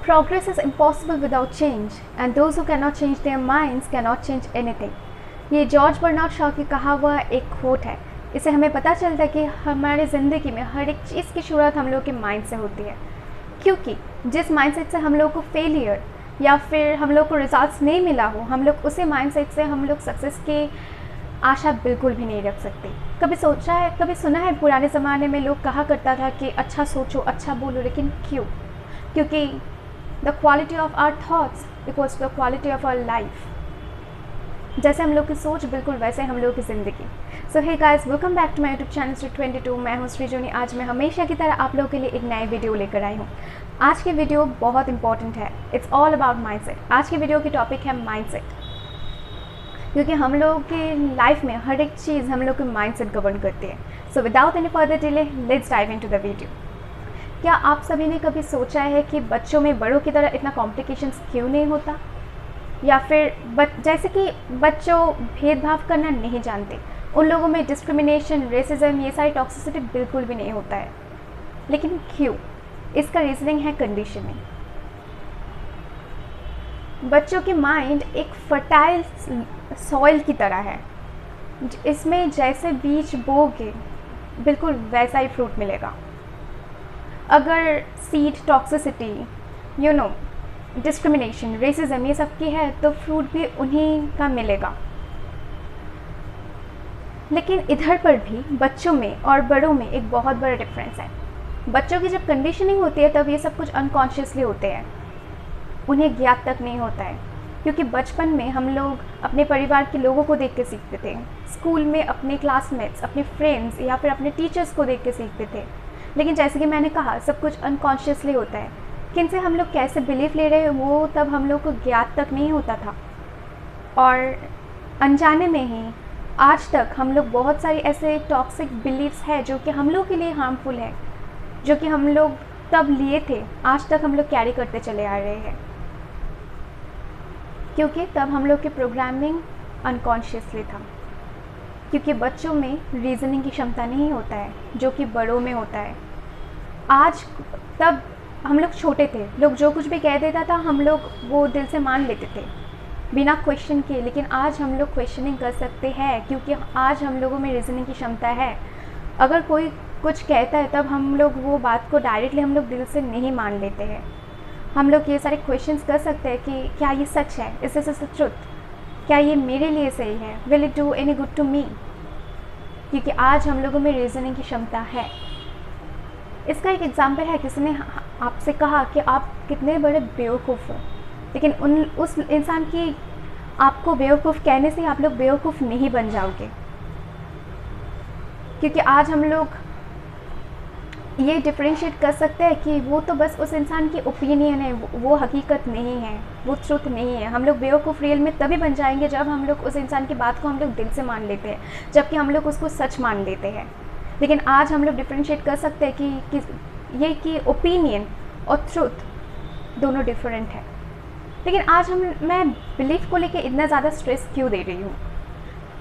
Progress is impossible without change, and those who cannot change their minds cannot change anything. ये George Bernard Shaw की कहा हुआ एक coat है। इससे हमें पता चलता है कि हमारी ज़िंदगी में हर एक चीज़ की शुरुआत हम लोग के माइंड से होती है, क्योंकि जिस माइंडसेट से हम लोग को फेलियर या फिर हम लोग को रिजल्ट्स नहीं मिला हो, हम लोग उसी माइंडसेट से हम लोग सक्सेस की आशा बिल्कुल भी नहीं रख सकते। कभी सोचा है, कभी सुना है पुराने ज़माने में लोग कहा करता था कि अच्छा सोचो, अच्छा बोलो, लेकिन क्यों? क्योंकि the quality of our thoughts equals to the quality of our life. जैसे हम लोग की सोच बिल्कुल वैसे हम लोग की ज़िंदगी। So hey guys, welcome back to my YouTube channel street 22। मैं हूँ सृजनी। आज मैं हमेशा की तरह आप लोगों के लिए एक नई वीडियो लेकर आई हूँ। आज की वीडियो बहुत इंपॉर्टेंट है। It's all about mindset. आज की वीडियो की टॉपिक है माइंडसेट, क्योंकि हम लोग की लाइफ में हर एक चीज़ हम लोग के माइंडसेट गवर्न करती है। So without any further delay, let's dive into the video. क्या आप सभी ने कभी सोचा है कि बच्चों में बड़ों की तरह इतना कॉम्प्लिकेशंस क्यों नहीं होता? या फिर जैसे कि बच्चों भेदभाव करना नहीं जानते, उन लोगों में डिस्क्रिमिनेशन, रेसिज्म, ये सारी टॉक्सिसिटी बिल्कुल भी नहीं होता है। लेकिन क्यों? इसका रीजनिंग है कंडीशनिंग। बच्चों की माइंड एक फर्टाइल सॉइल की तरह है। इसमें जैसे बीज बोगे बिल्कुल वैसा ही फ्रूट मिलेगा। अगर सीड टॉक्सिसिटी, डिस्क्रिमिनेशन, रेसिज्म ये सब की है तो फ्रूट भी उन्हीं का मिलेगा। लेकिन इधर पर भी बच्चों में और बड़ों में एक बहुत बड़ा डिफरेंस है। बच्चों की जब कंडीशनिंग होती है तब ये सब कुछ अनकॉन्शियसली होते हैं, उन्हें ज्ञात तक नहीं होता है। क्योंकि बचपन में हम लोग अपने परिवार के लोगों को देख के सीखते थे, स्कूल में अपने क्लासमेट्स, अपने फ्रेंड्स या फिर अपने टीचर्स को देख के सीखते थे। लेकिन जैसे कि मैंने कहा, सब कुछ अनकॉन्शियसली होता है। किन से हम लोग कैसे बिलीव ले रहे हैं वो तब हम लोग को ज्ञात तक नहीं होता था, और अनजाने में ही आज तक हम लोग बहुत सारी ऐसे टॉक्सिक बिलीव्स हैं जो कि हम लोग के लिए हार्मफुल है, जो कि हम लोग तब लिए थे, आज तक हम लोग कैरी करते चले आ रहे हैं। क्योंकि तब हम लोग की प्रोग्रामिंग अनकॉन्शियसली था। क्योंकि बच्चों में रीजनिंग की क्षमता नहीं होता है जो कि बड़ों में होता है। आज तब हम लोग छोटे थे, लोग जो कुछ भी कह देता था हम लोग वो दिल से मान लेते थे बिना क्वेश्चन किए। लेकिन आज हम लोग क्वेश्चनिंग कर सकते हैं, क्योंकि आज हम लोगों में रीजनिंग की क्षमता है। अगर कोई कुछ कहता है तब हम लोग वो बात को डायरेक्टली हम लोग दिल से नहीं मान लेते हैं। हम लोग ये सारे क्वेश्चंस कर सकते हैं कि क्या ये सच है, इज दिस द ट्रुथ, क्या ये मेरे लिए सही है, will it do any good to me. क्योंकि आज हम लोगों में रीजनिंग की क्षमता है। इसका एक एग्जाम्पल है, किसी ने आपसे कहा कि आप कितने बड़े बेवकूफ़ हो, लेकिन उस इंसान की आपको बेवकूफ़ कहने से आप लोग बेवकूफ़ नहीं बन जाओगे। क्योंकि आज हम लोग ये डिफरेंशिएट कर सकते हैं कि वो तो बस उस इंसान की ओपिनियन है, वो हकीकत नहीं है, वो ट्रुथ नहीं है। हम लोग बेवकूफ़ रियल में तभी बन जाएंगे जब हम लोग उस इंसान की बात को हम लोग दिल से मान लेते हैं, जबकि हम लोग उसको सच मान लेते हैं। लेकिन आज हम लोग डिफरेंशिएट कर सकते हैं कि ओपिनियन और ट्रुथ दोनों डिफरेंट है। लेकिन आज मैं बिलीफ को लेके इतना ज़्यादा स्ट्रेस क्यों दे रही हूँ?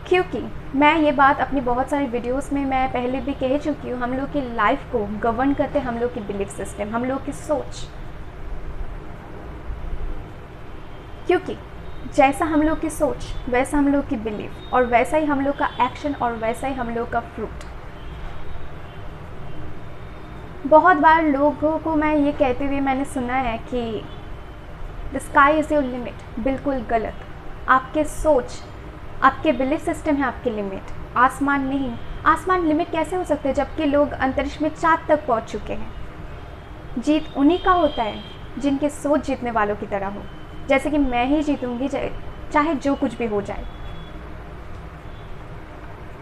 क्योंकि मैं ये बात अपनी बहुत सारी वीडियोस में मैं पहले भी कह चुकी हूँ। हम लोग की लाइफ को गवर्न करते हम लोग की बिलीफ सिस्टम, हम लोग की सोच। क्योंकि जैसा हम लोग की सोच वैसा हम लोग की बिलीफ, और वैसा ही हम लोग का एक्शन, और वैसा ही हम लोग का फ्रूट। बहुत बार लोगों को मैं ये कहते हुए मैंने सुना है कि the sky is your limit. बिल्कुल गलत। आपके सोच, आपके बिलीफ सिस्टम है आपकी लिमिट, आसमान नहीं। आसमान लिमिट कैसे हो सकता है जबकि लोग अंतरिक्ष में चाँद तक पहुंच चुके हैं? जीत उन्हीं का होता है जिनकी सोच जीतने वालों की तरह हो। जैसे कि मैं ही जीतूंगी चाहे जो कुछ भी हो जाए।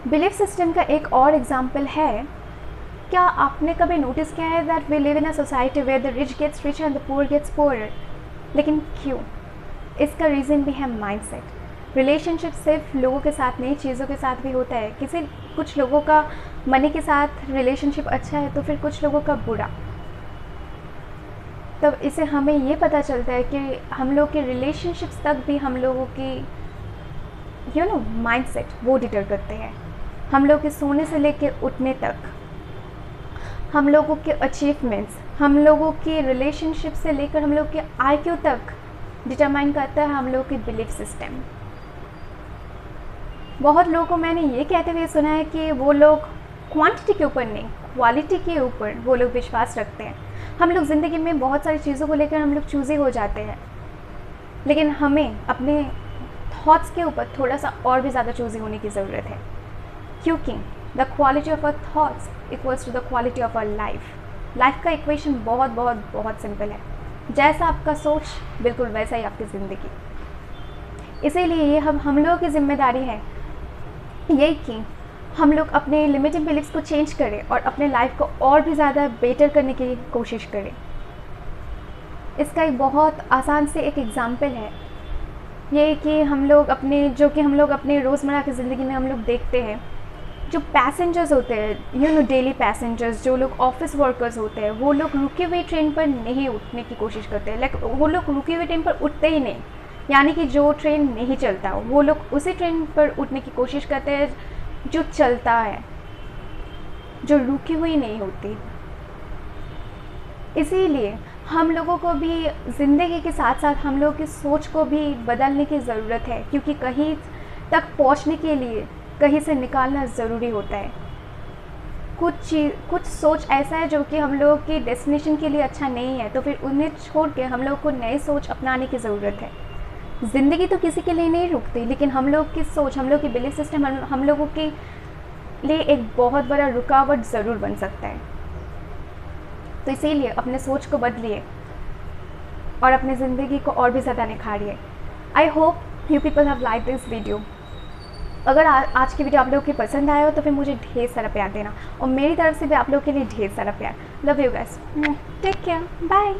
बिलीफ सिस्टम का एक और एग्जाम्पल है, क्या आपने कभी नोटिस किया है that we live in a society where the rich gets richer and the poor gets poorer? लेकिन क्यों? इसका रीज़न भी है माइंडसेट। रिलेशनशिप सिर्फ लोगों के साथ नहीं, चीज़ों के साथ भी होता है। कुछ लोगों का मनी के साथ रिलेशनशिप अच्छा है तो फिर कुछ लोगों का बुरा। तब इसे हमें ये पता चलता है कि हम लोग के रिलेशनशिप्स तक भी हम लोगों की माइंडसेट वो डिटर करते हैं। हम लोग के सोने से लेकर उठने तक, हम लोगों के अचीवमेंट्स, हम लोगों की रिलेशनशिप से लेकर हम लोग के आईक्यू तक डिटरमाइन करता है हम लोग की बिलीफ सिस्टम। बहुत लोगों को मैंने ये कहते हुए सुना है कि वो लोग क्वांटिटी के ऊपर नहीं, क्वालिटी के ऊपर वो लोग विश्वास रखते हैं। हम लोग ज़िंदगी में बहुत सारी चीज़ों को लेकर हम लोग चूज़ी हो जाते हैं, लेकिन हमें अपने थॉट्स के ऊपर थोड़ा सा और भी ज़्यादा चूज़ी होने की ज़रूरत है, क्योंकि the quality of our thoughts equals to the quality of our life. Life का इक्वेशन बहुत बहुत बहुत सिंपल है, जैसा आपका सोच बिल्कुल वैसा ही आपकी ज़िंदगी। इसीलिए ये हम लोगों की जिम्मेदारी है यही कि हम लोग अपने लिमिटिंग बिलीफ्स को चेंज करें और अपने लाइफ को और भी ज़्यादा बेटर करने की कोशिश करें। इसका एक बहुत आसान से एक एग्ज़ाम्पल है ये कि हम लोग अपने रोज़मर्रा की ज़िंदगी में हम लोग देखते हैं, जो पैसेंजर्स होते हैं डेली पैसेंजर्स, जो लोग ऑफिस वर्कर्स होते हैं, वो लोग रुके हुए ट्रेन पर नहीं उठने की कोशिश करते हैं। वो लोग रुके हुए ट्रेन पर उठते ही नहीं, यानी कि जो ट्रेन नहीं चलता वो लोग उसी ट्रेन पर उठने की कोशिश करते हैं जो चलता है, जो रुकी हुई नहीं होती। इसीलिए हम लोगों को भी ज़िंदगी के साथ साथ हम लोगों की सोच को भी बदलने की ज़रूरत है, क्योंकि कहीं तक पहुंचने के लिए कहीं से निकालना ज़रूरी होता है। कुछ सोच ऐसा है जो कि हम लोगों की डेस्टिनेशन के लिए अच्छा नहीं है, तो फिर उन्हें छोड़ के हम लोग को नई सोच अपनाने की ज़रूरत है। ज़िंदगी तो किसी के लिए नहीं रुकती, लेकिन हम लोग की सोच, हम लोग की बिलीफ सिस्टम हम लोगों के लिए एक बहुत बड़ा रुकावट ज़रूर बन सकता है। तो इसीलिए अपने सोच को बदलिए और अपनी ज़िंदगी को और भी ज़्यादा निखारिए। I hope you people have like this video. अगर आज की वीडियो आप लोगों की पसंद आया हो तो फिर मुझे ढेर सारा प्यार देना, और मेरी तरफ से भी आप लोगों के लिए ढेर सारा प्यार। Love you guys, take care, bye.